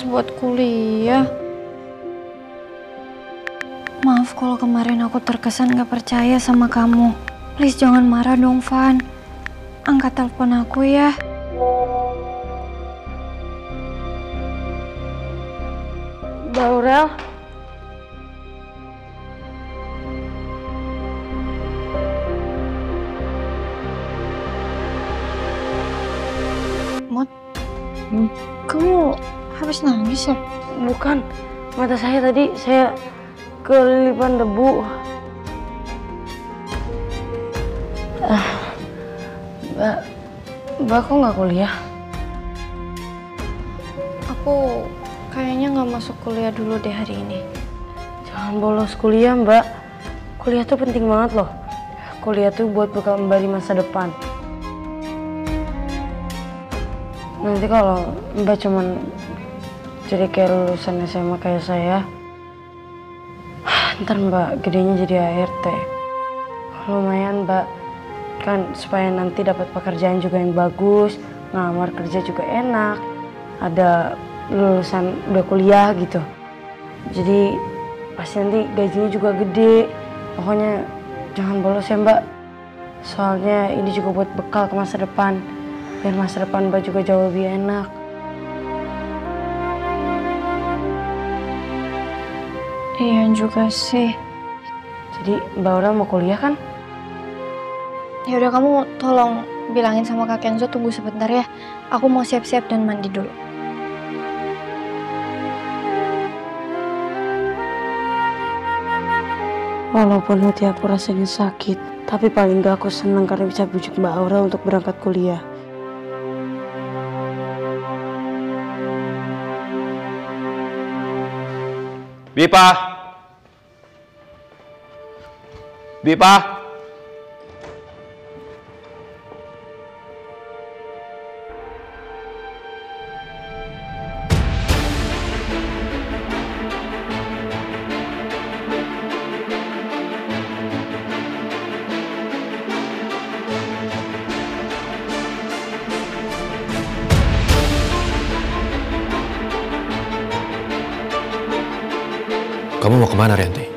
buat kuliah. Maaf kalau kemarin aku terkesan gak percaya sama kamu. Please jangan marah dong, Van. Angkat telepon aku ya. Mbak Aurel. Mot, kamu habis nangis ya? Bukan, mata saya tadi saya kelilipan debu. Mbak kok nggak kuliah? Aku kayaknya nggak masuk kuliah dulu deh hari ini. Jangan bolos kuliah, Mbak. Kuliah tuh penting banget loh. Kuliah tuh buat bekal Mbak di masa depan. Nanti kalau Mbak cuman jadi kayak lulusan SMA kayak saya, ntar Mbak gedenya jadi ART. Lumayan, Mbak. Kan supaya nanti dapat pekerjaan juga yang bagus, ngelamar kerja juga enak, ada lulusan udah kuliah gitu. Jadi pasti nanti gajinya juga gede. Pokoknya jangan bolos ya, Mbak. Soalnya ini juga buat bekal ke masa depan. Biar masa depan Mbak juga jauh lebih enak. Iya juga sih. Jadi Mbak Aurel mau kuliah kan? Ya udah, kamu tolong bilangin sama Kak Kenzo tunggu sebentar ya. Aku mau siap-siap dan mandi dulu. Walaupun hati aku rasanya sakit, tapi paling gak aku senang karena bisa bujuk Mbak Aurel untuk berangkat kuliah. Bipa! Bipa! Kamu mau kemana, Rianti?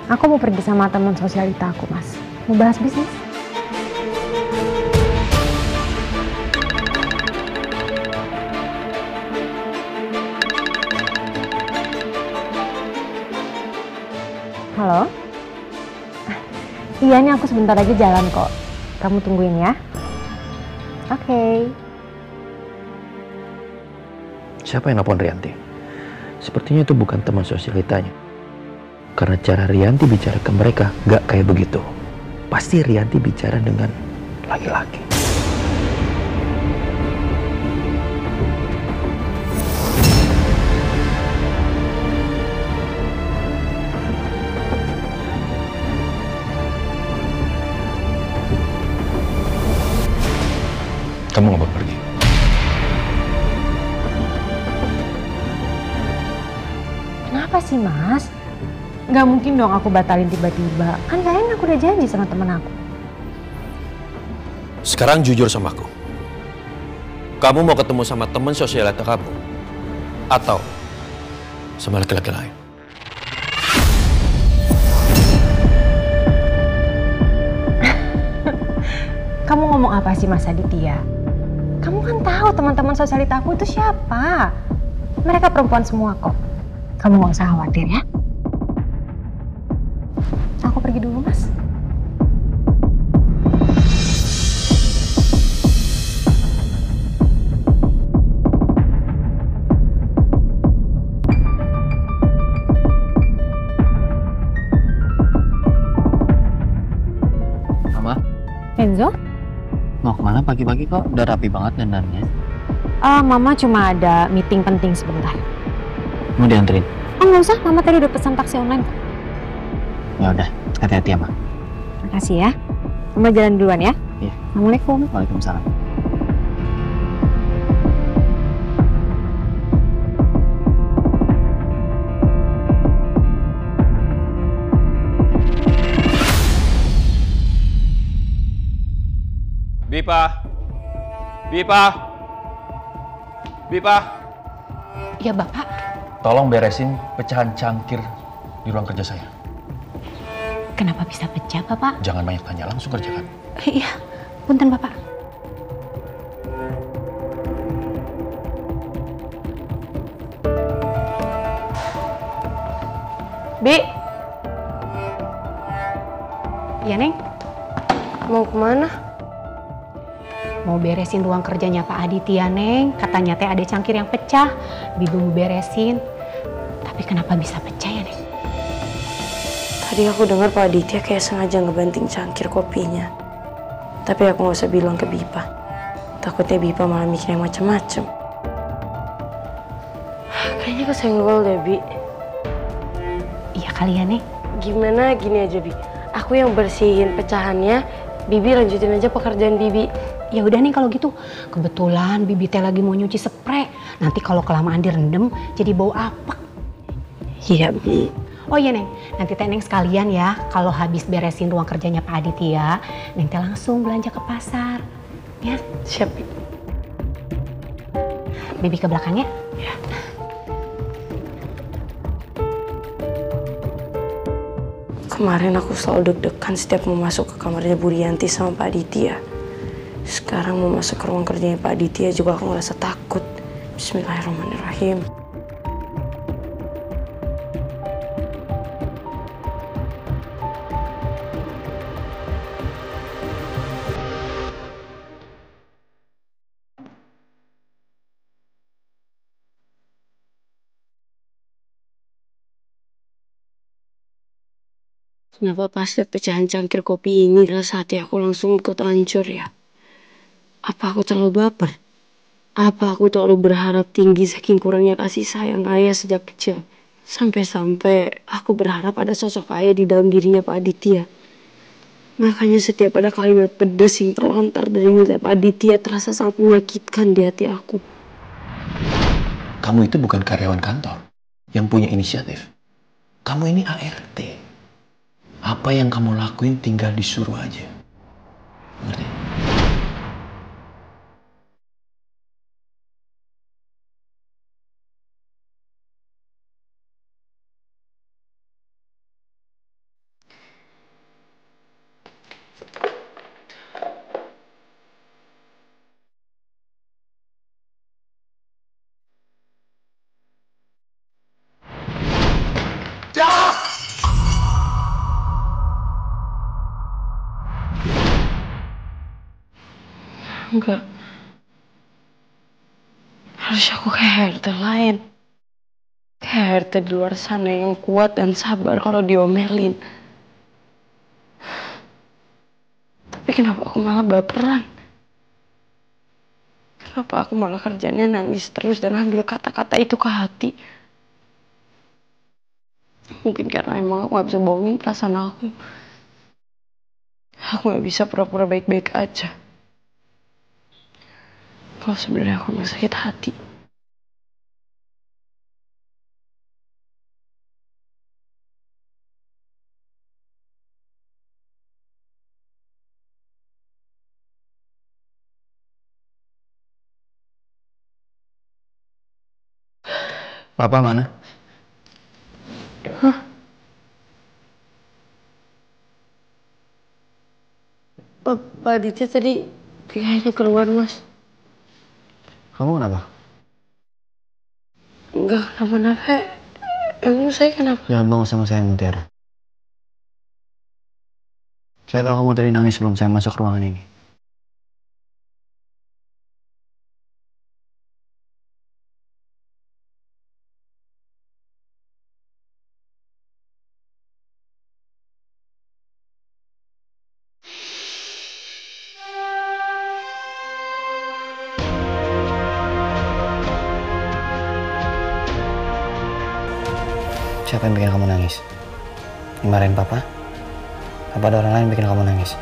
Aku mau pergi sama teman sosialita aku, Mas. Mau bahas bisnis. Halo? Iya, nih aku sebentar lagi jalan kok. Kamu tungguin ya. Oke. Siapa yang nelpon Rianti? Sepertinya itu bukan teman sosialitanya. Karena cara Rianti bicara ke mereka gak kayak begitu. Pasti Rianti bicara dengan laki-laki. Kamu gak mau pergi? Kenapa sih, Mas? Gak mungkin dong aku batalin tiba-tiba. Kan kayaknya aku udah janji sama temen aku. Sekarang jujur sama aku. Kamu mau ketemu sama teman sosialita kamu? Atau sama laki-laki lain? Kamu ngomong apa sih, Mas Aditya? Kamu kan tahu teman-teman sosialita aku itu siapa. Mereka perempuan semua kok. Kamu gak usah khawatir ya. Aku pergi dulu, Mas. Mama, Enzo? mau kemana pagi-pagi kok? Udah rapi banget dandannya. Mama cuma ada meeting penting sebentar. Mau dianterin? Oh nggak usah, Mama tadi udah pesan taksi online. Ya udah, hati-hati ya, Ma. Makasih ya. Mama jalan duluan ya. Iya. Assalamualaikum. Waalaikumsalam. Bipa! Bipa! Bipa! Ya Bapak. Tolong beresin pecahan cangkir di ruang kerja saya. Kenapa bisa pecah Bapak? Jangan banyak tanya, langsung kerjakan. Iya, punten Bapak. Bi. Iya, Neng. Mau kemana? Mau beresin ruang kerjanya Pak Aditya, Neng. Katanya teh ada cangkir yang pecah. Bibi mau beresin. Tapi kenapa bisa pecah ya, Neng? Tadi aku dengar Pak Aditya kayak sengaja ngebanting cangkir kopinya. Tapi aku nggak usah bilang ke Bipa. Takutnya Bipa malah mikir yang macem-macem. Kayaknya kesenggol deh, Bi. Iya kali ya, Neng. Gimana gini aja, Bi. Aku yang bersihin pecahannya, Bibi lanjutin aja pekerjaan Bibi. Ya udah nih kalau gitu. Kebetulan Bibi teh lagi mau nyuci spray. Nanti kalau kelamaan direndam jadi bau apek. Iya, Bi. Oh iya, Neng. Nanti teh Neng sekalian ya. Kalau habis beresin ruang kerjanya Pak Aditya, Neng teh langsung belanja ke pasar. Ya, Siap, Bi. Bibi ke belakangnya. Ya. Kemarin aku selalu deg-degan setiap mau masuk ke kamarnya Bu Rianti sama Pak Aditya. Sekarang mau masuk ke ruang kerjanya Pak Aditya juga aku ngerasa takut. Bismillahirrahmanirrahim. Kenapa pas lihat pecahan cangkir kopi ini rasa hati aku langsung ikut hancur ya? Apa aku terlalu baper? Apa aku terlalu berharap tinggi saking kurangnya kasih sayang ayah sejak kecil? Sampai-sampai aku berharap ada sosok ayah di dalam dirinya Pak Aditya. Makanya setiap ada kalimat pedas yang terlontar dari mulut Pak Aditya terasa sangat menyakitkan di hati aku. Kamu itu bukan karyawan kantor yang punya inisiatif. Kamu ini ART. Apa yang kamu lakuin tinggal disuruh aja. Ngerti? Enggak. Harusnya aku kayak HRT lain. Kayak HRT di luar sana yang kuat dan sabar kalau diomelin. Tapi kenapa aku malah baperan? Kenapa aku malah kerjanya nangis terus dan ambil kata-kata itu ke hati? Mungkin karena emang aku gak bisa bohongin perasaan aku. Aku gak bisa pura-pura baik-baik aja. Kalau sebenarnya aku emang sakit hati. Papa mana? Hah? Pak Aditya tadi kayaknya keluar, Mas. Kamu kenapa? Enggak kenapa-napa. Emang saya kenapa? Jangan bohong sama saya, Mutiara. Saya tahu kamu tadi nangis sebelum saya masuk ruangan ini. Siapa yang bikin kamu nangis? Dimarahin papa? Apa ada orang lain bikin kamu nangis?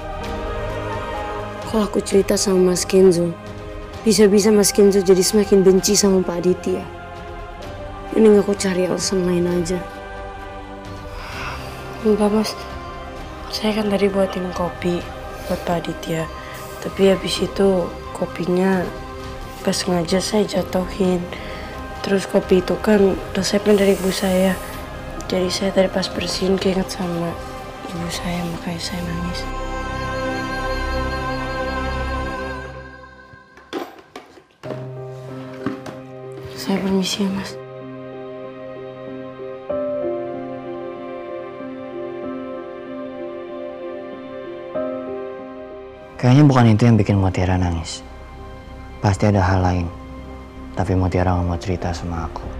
Kalau aku cerita sama Mas Kenzo, bisa-bisa Mas Kenzo jadi semakin benci sama Pak Aditya. Mending aku cari alasan lain aja. Enggak, Mas. Saya kan tadi buatin kopi buat Pak Aditya. Tapi habis itu kopinya gak sengaja saya jatuhin. Terus kopi itu kan resepnya dari ibu saya. Jadi saya tadi pas bersihin keinget sama ibu saya, makanya saya nangis. Saya permisi ya, Mas. Kayaknya bukan itu yang bikin Mutiara nangis. Pasti ada hal lain. Tapi Mutiara nggak mau cerita sama aku.